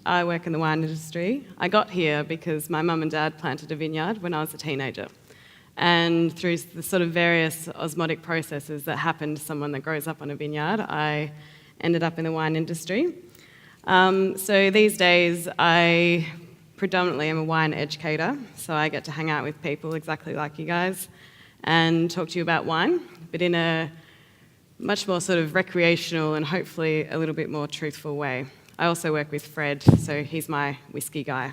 I work in the wine industry. I got here because my mum and dad planted a vineyard when I was a teenager. And through the sort of various osmotic processes that happen to someone that grows up on a vineyard, I ended up in the wine industry. So these days, I predominantly am a wine educator, so I get to hang out with people exactly like you guys and talk to you about wine, but in a much more sort of recreational and hopefully a little bit more truthful way. I also work with Fred, so he's my whiskey guy.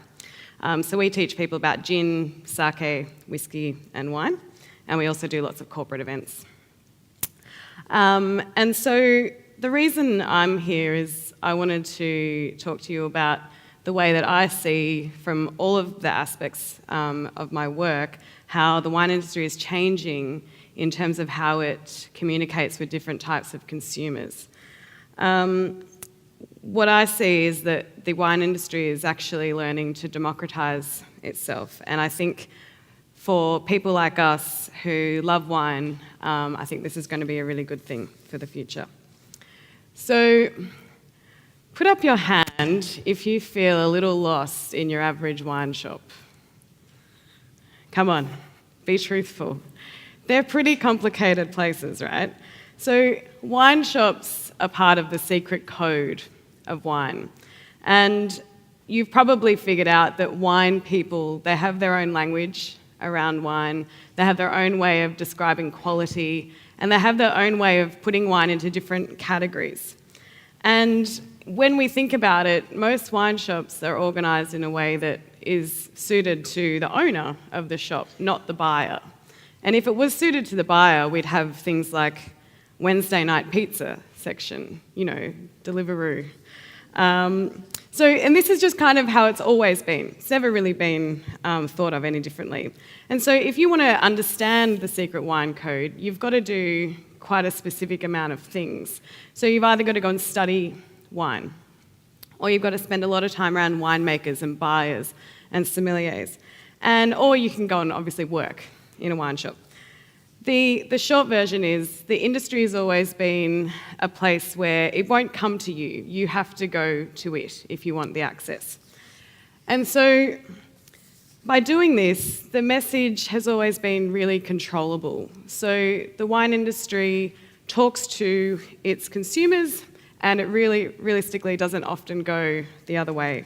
So we teach people about gin, sake, whiskey and wine, and we also do lots of corporate events. And so the reason I'm here is I wanted to talk to you about the way that I see from all of the aspects of my work how the wine industry is changing in terms of how it communicates with different types of consumers. What I see is that the wine industry is actually learning to democratise itself, and I think for people like us who love wine, I think this is going to be a really good thing for the future. So put up your hand if you feel a little lost in your average wine shop. Come on, be truthful. They're pretty complicated places, right? So wine shops are part of the secret code of wine. And you've probably figured out that wine people, they have their own language around wine, they have their own way of describing quality, and they have their own way of putting wine into different categories. And when we think about it, most wine shops are organised in a way that is suited to the owner of the shop, not the buyer. And if it was suited to the buyer, we'd have things like Wednesday night pizza section, Deliveroo. And this is just kind of how it's always been. It's never really been thought of any differently. And so if you want to understand the secret wine code, you've got to do quite a specific amount of things. So you've either got to go and study wine, or you've got to spend a lot of time around winemakers and buyers and sommeliers, or you can go and obviously work in a wine shop. The short version is the industry has always been a place where it won't come to you. You have to go to it if you want the access. And so by doing this, the message has always been really controllable. So the wine industry talks to its consumers, and it really realistically doesn't often go the other way.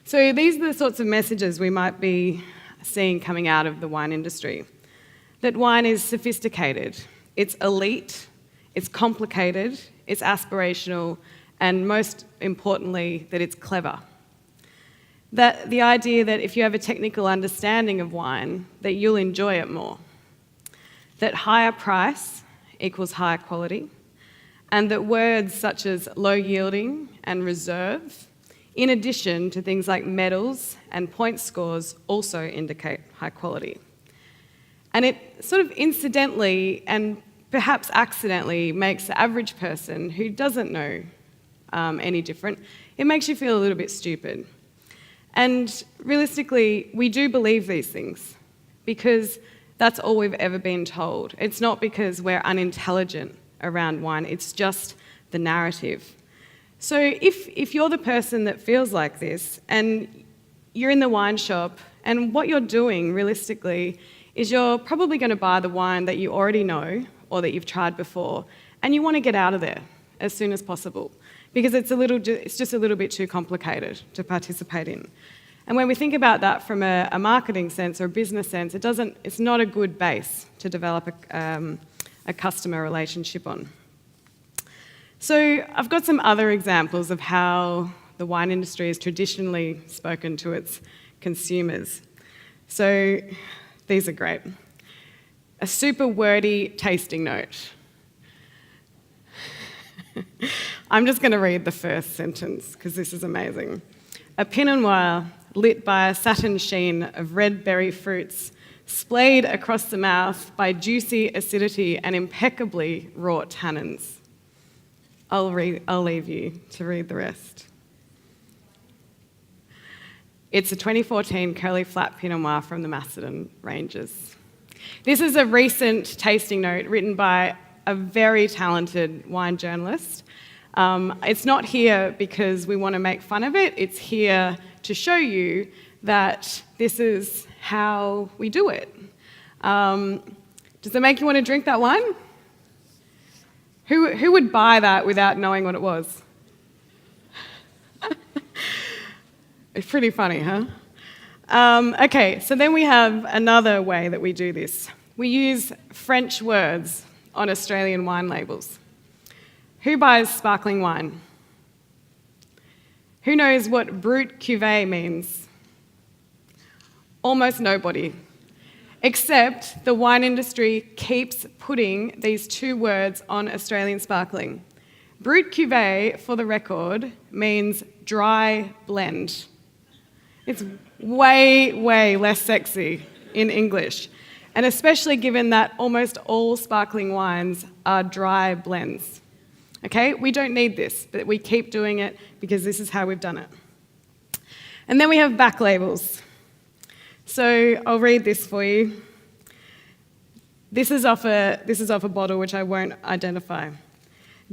So these are the sorts of messages we might be seeing coming out of the wine industry. That wine is sophisticated, it's elite, it's complicated, it's aspirational, and most importantly, that it's clever. That the idea that if you have a technical understanding of wine, that you'll enjoy it more. That higher price equals higher quality, and that words such as low yielding and reserve, in addition to things like medals and point scores, also indicate high quality. And it sort of incidentally and perhaps accidentally makes the average person who doesn't know any different, it makes you feel a little bit stupid. And realistically, we do believe these things because that's all we've ever been told. It's not because we're unintelligent around wine, it's just the narrative. So if you're the person that feels like this and you're in the wine shop and what you're doing realistically is you're probably going to buy the wine that you already know or that you've tried before, and you want to get out of there as soon as possible because it's just a little bit too complicated to participate in. And when we think about that from a marketing sense or a business sense, it's not a good base to develop a customer relationship on. So I've got some other examples of how the wine industry has traditionally spoken to its consumers. So these are great. A super wordy tasting note. I'm just going to read the first sentence because this is amazing. A Pinot Noir lit by a satin sheen of red berry fruits, splayed across the mouth by juicy acidity and impeccably wrought tannins. I'll leave you to read the rest. It's a 2014 Curly Flat Pinot Noir from the Macedon Ranges. This is a recent tasting note written by a very talented wine journalist It's not here because we want to make fun of it. It's here to show you that this is how we do it. Does it make you want to drink that wine? Who would buy that without knowing what it was? It's pretty funny, huh? Okay, so then we have another way that we do this. We use French words on Australian wine labels. Who buys sparkling wine? Who knows what brut cuvée means? Almost nobody. Except the wine industry keeps putting these two words on Australian sparkling. Brut cuvée, for the record, means dry blend. It's way, way less sexy in English, and especially given that almost all sparkling wines are dry blends. Okay, we don't need this, but we keep doing it because this is how we've done it. And then we have back labels. So I'll read this for you. This is off a bottle which I won't identify.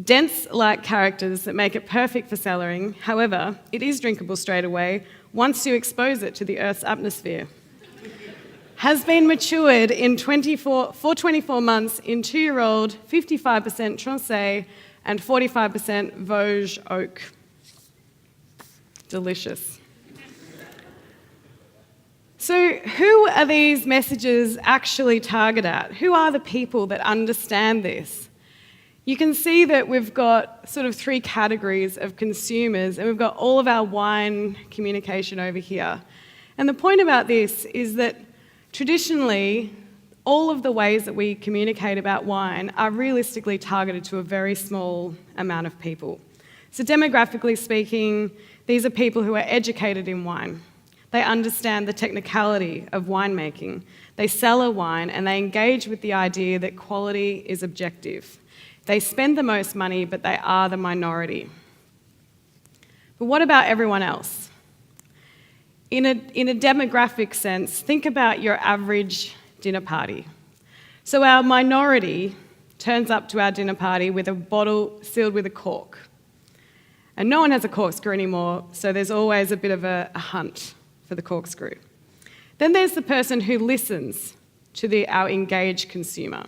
Dense-like characters that make it perfect for cellaring. However, it is drinkable straight away once you expose it to the Earth's atmosphere. Has been matured in 24 months in 2-year-old 55% Tronchet and 45% Vosges oak. Delicious. So who are these messages actually targeted at? Who are the people that understand this? You can see that we've got sort of 3 categories of consumers, and we've got all of our wine communication over here. And the point about this is that traditionally, all of the ways that we communicate about wine are realistically targeted to a very small amount of people. So demographically speaking, these are people who are educated in wine. They understand the technicality of winemaking. They sell a wine and they engage with the idea that quality is objective. They spend the most money, but they are the minority. But what about everyone else? In a demographic sense, think about your average dinner party. So our minority turns up to our dinner party with a bottle sealed with a cork. And no one has a corkscrew anymore, so there's always a bit of a hunt for the corkscrew. Then there's the person who listens to our engaged consumer.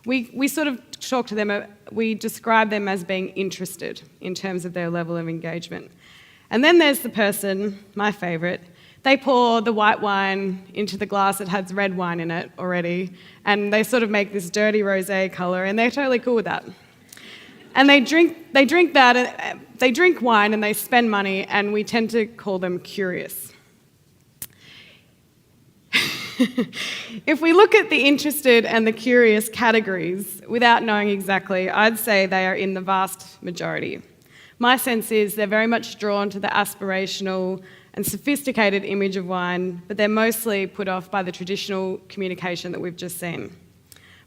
We sort of talk to them, we describe them as being interested in terms of their level of engagement. And then there's the person, my favourite, they pour the white wine into the glass that has red wine in it already, and they sort of make this dirty rosé colour, and they're totally cool with that. And they drink that, they drink wine and they spend money, and we tend to call them curious. If we look at the interested and the curious categories, without knowing exactly, I'd say they are in the vast majority. My sense is they're very much drawn to the aspirational and sophisticated image of wine, but they're mostly put off by the traditional communication that we've just seen.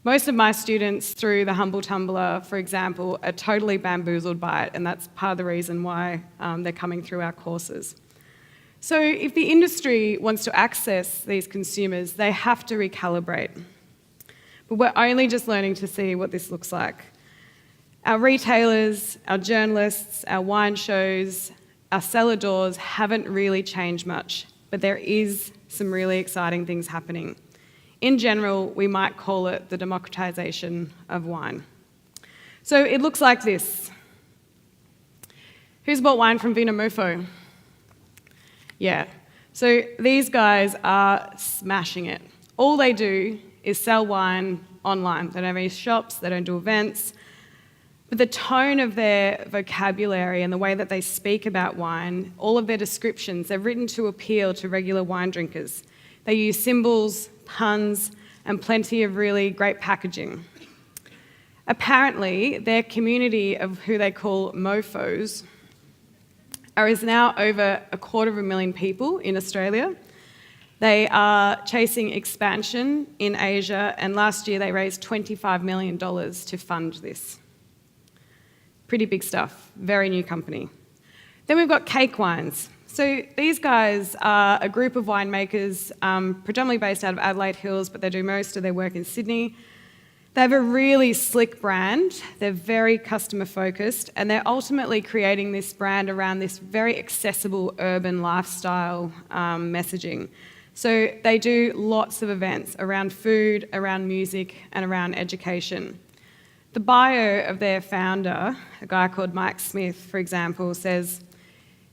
Most of my students through the Humble Tumbler, for example, are totally bamboozled by it, and that's part of the reason why they're coming through our courses. So if the industry wants to access these consumers, they have to recalibrate. But we're only just learning to see what this looks like. Our retailers, our journalists, our wine shows, our cellar doors haven't really changed much, but there is some really exciting things happening. In general, we might call it the democratisation of wine. So it looks like this. Who's bought wine from Vino Mofo? Yeah. So these guys are smashing it. All they do is sell wine online. They don't have any shops, they don't do events. But the tone of their vocabulary and the way that they speak about wine, all of their descriptions, they're written to appeal to regular wine drinkers. They use symbols, puns, and plenty of really great packaging. Apparently, their community of who they call Mofos is now over 250,000 people in Australia. They are chasing expansion in Asia, and last year they raised $25 million to fund this. Pretty big stuff, very new company. Then we've got Cake Wines. So these guys are a group of winemakers, predominantly based out of Adelaide Hills, but they do most of their work in Sydney. They have a really slick brand. They're very customer focused, and they're ultimately creating this brand around this very accessible urban lifestyle messaging. So they do lots of events around food, around music, and around education. The bio of their founder, a guy called Mike Smith, for example, says,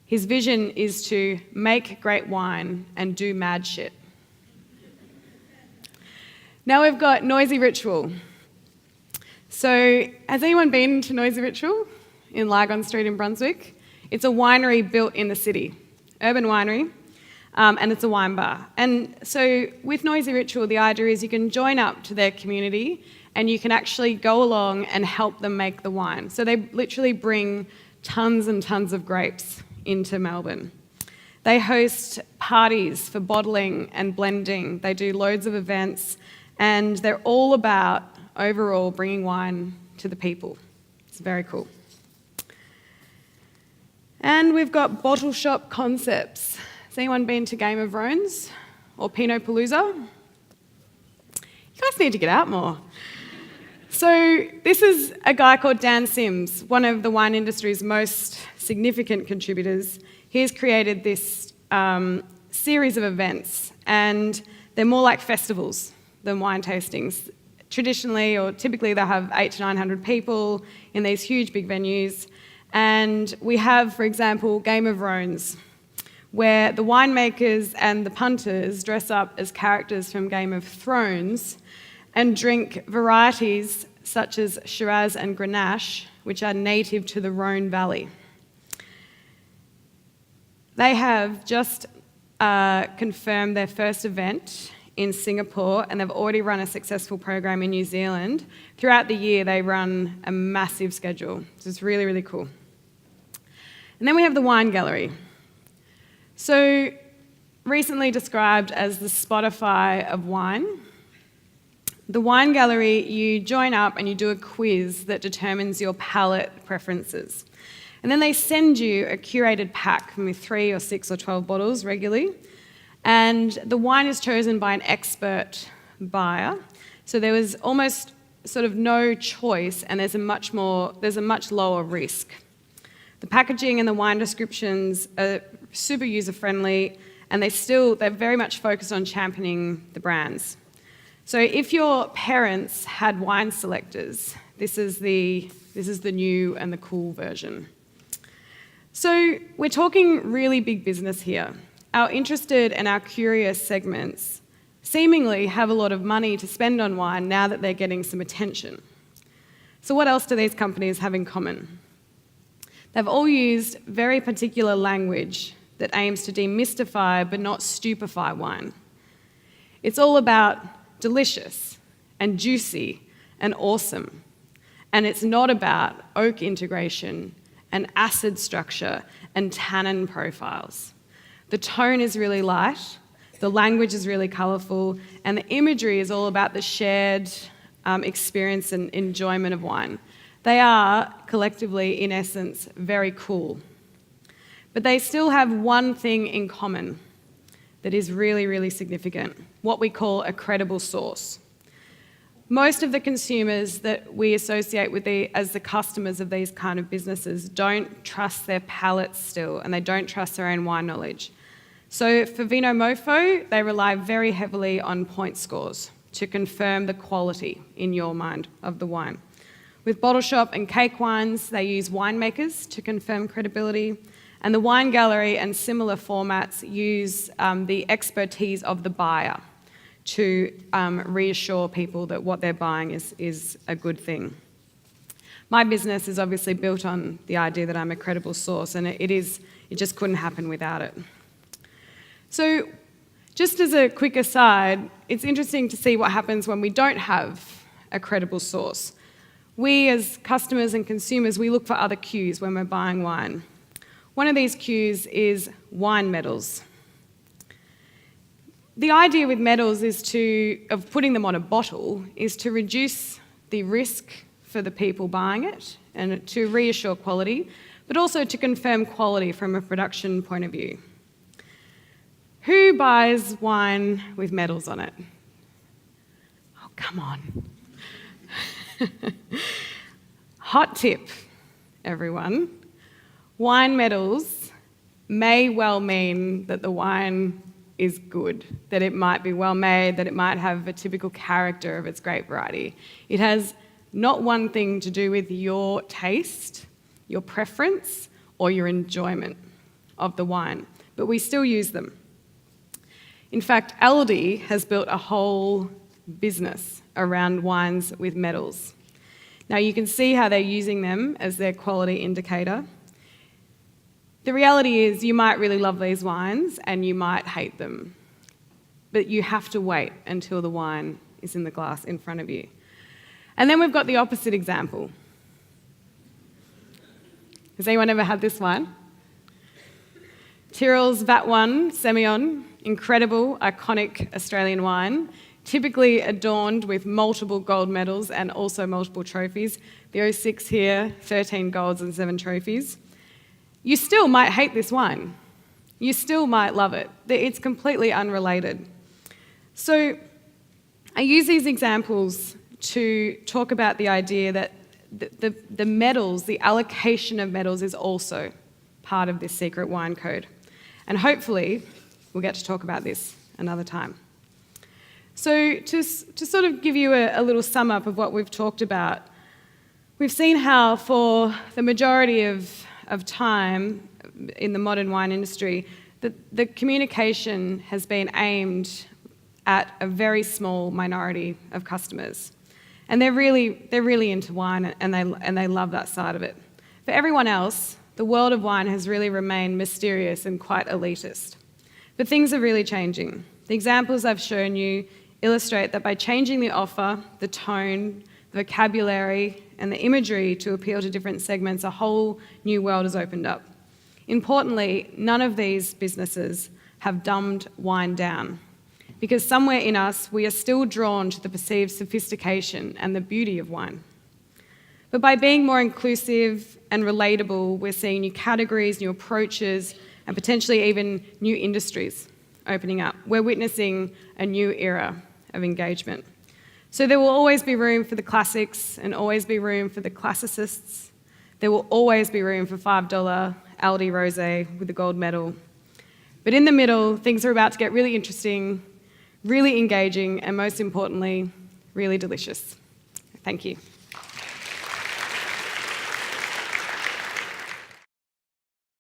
his vision is to make great wine and do mad shit. Now we've got Noisy Ritual. So has anyone been to Noisy Ritual in Lygon Street in Brunswick? It's a winery built in the city, urban winery, and it's a wine bar. And so with Noisy Ritual, the idea is you can join up to their community and you can actually go along and help them make the wine. So they literally bring tons and tons of grapes into Melbourne. They host parties for bottling and blending. They do loads of events, and they're all about, overall, bringing wine to the people. It's very cool. And we've got bottle shop concepts. Has anyone been to Game of Thrones or Pinot Palooza? You guys need to get out more. So this is a guy called Dan Sims, one of the wine industry's most significant contributors. He's created this series of events, and they're more like festivals than wine tastings. Traditionally, or typically, they'll have 800 to 900 people in these huge big venues. And we have, for example, Game of Thrones, where the winemakers and the punters dress up as characters from Game of Thrones and drink varieties such as Shiraz and Grenache, which are native to the Rhone Valley. They have just confirmed their first event in Singapore, and they've already run a successful program in New Zealand. Throughout the year, they run a massive schedule. So it's really, really cool. And then we have the Wine Gallery. So recently described as the Spotify of wine. The Wine Gallery, you join up and you do a quiz that determines your palate preferences. And then they send you a curated pack with 3 or 6 or 12 bottles regularly. And the wine is chosen by an expert buyer. So there was almost sort of no choice, and there's a much lower risk. The packaging and the wine descriptions are super user-friendly, and they're very much focused on championing the brands. So if your parents had wine selectors, this is the new and the cool version. So we're talking really big business here. Our interested and our curious segments seemingly have a lot of money to spend on wine now that they're getting some attention. So what else do these companies have in common? They've all used very particular language that aims to demystify but not stupefy wine. It's all about delicious and juicy and awesome. And it's not about oak integration and acid structure and tannin profiles. The tone is really light, the language is really colourful, and the imagery is all about the shared experience and enjoyment of wine. They are, collectively, in essence, very cool. But they still have one thing in common that is really, really significant, what we call a credible source. Most of the consumers that we associate with as the customers of these kind of businesses don't trust their palates still, and they don't trust their own wine knowledge. So for Vino Mofo, they rely very heavily on point scores to confirm the quality, in your mind, of the wine. With Bottle Shop and Cake Wines, they use winemakers to confirm credibility, and the Wine Gallery and similar formats use the expertise of the buyer to reassure people that what they're buying is a good thing. My business is obviously built on the idea that I'm a credible source, and it just couldn't happen without it. So just as a quick aside, it's interesting to see what happens when we don't have a credible source. We as customers and consumers, we look for other cues when we're buying wine. One of these cues is wine medals. The idea with medals of putting them on a bottle is to reduce the risk for the people buying it and to reassure quality, but also to confirm quality from a production point of view. Who buys wine with medals on it? Oh, come on. Hot tip, everyone. Wine medals may well mean that the wine is good, that it might be well made, that it might have a typical character of its grape variety. It has not one thing to do with your taste, your preference, or your enjoyment of the wine, but we still use them. In fact, Aldi has built a whole business around wines with medals. Now you can see how they're using them as their quality indicator. The reality is you might really love these wines and you might hate them, but you have to wait until the wine is in the glass in front of you. And then we've got the opposite example. Has anyone ever had this wine? Tyrrell's VAT 1 Semyon, incredible, iconic Australian wine, typically adorned with multiple gold medals and also multiple trophies. The 06 here, 13 golds and 7 trophies. You still might hate this wine. You still might love it. It's completely unrelated. So I use these examples to talk about the idea that the medals, the allocation of medals is also part of this secret wine code. And hopefully we'll get to talk about this another time. So to sort of give you a little sum up of what we've talked about, we've seen how for the majority of time in the modern wine industry, the communication has been aimed at a very small minority of customers. And they're really into wine and they love that side of it. For everyone else, the world of wine has really remained mysterious and quite elitist. But things are really changing. The examples I've shown you illustrate that by changing the offer, the tone, the vocabulary, and the imagery to appeal to different segments, a whole new world has opened up. Importantly, none of these businesses have dumbed wine down, because somewhere in us, we are still drawn to the perceived sophistication and the beauty of wine. But by being more inclusive and relatable, we're seeing new categories, new approaches, and potentially even new industries opening up. We're witnessing a new era of engagement. So there will always be room for the classics and always be room for the classicists. There will always be room for $5 Aldi Rosé with a gold medal. But in the middle, things are about to get really interesting, really engaging, and most importantly, really delicious. Thank you.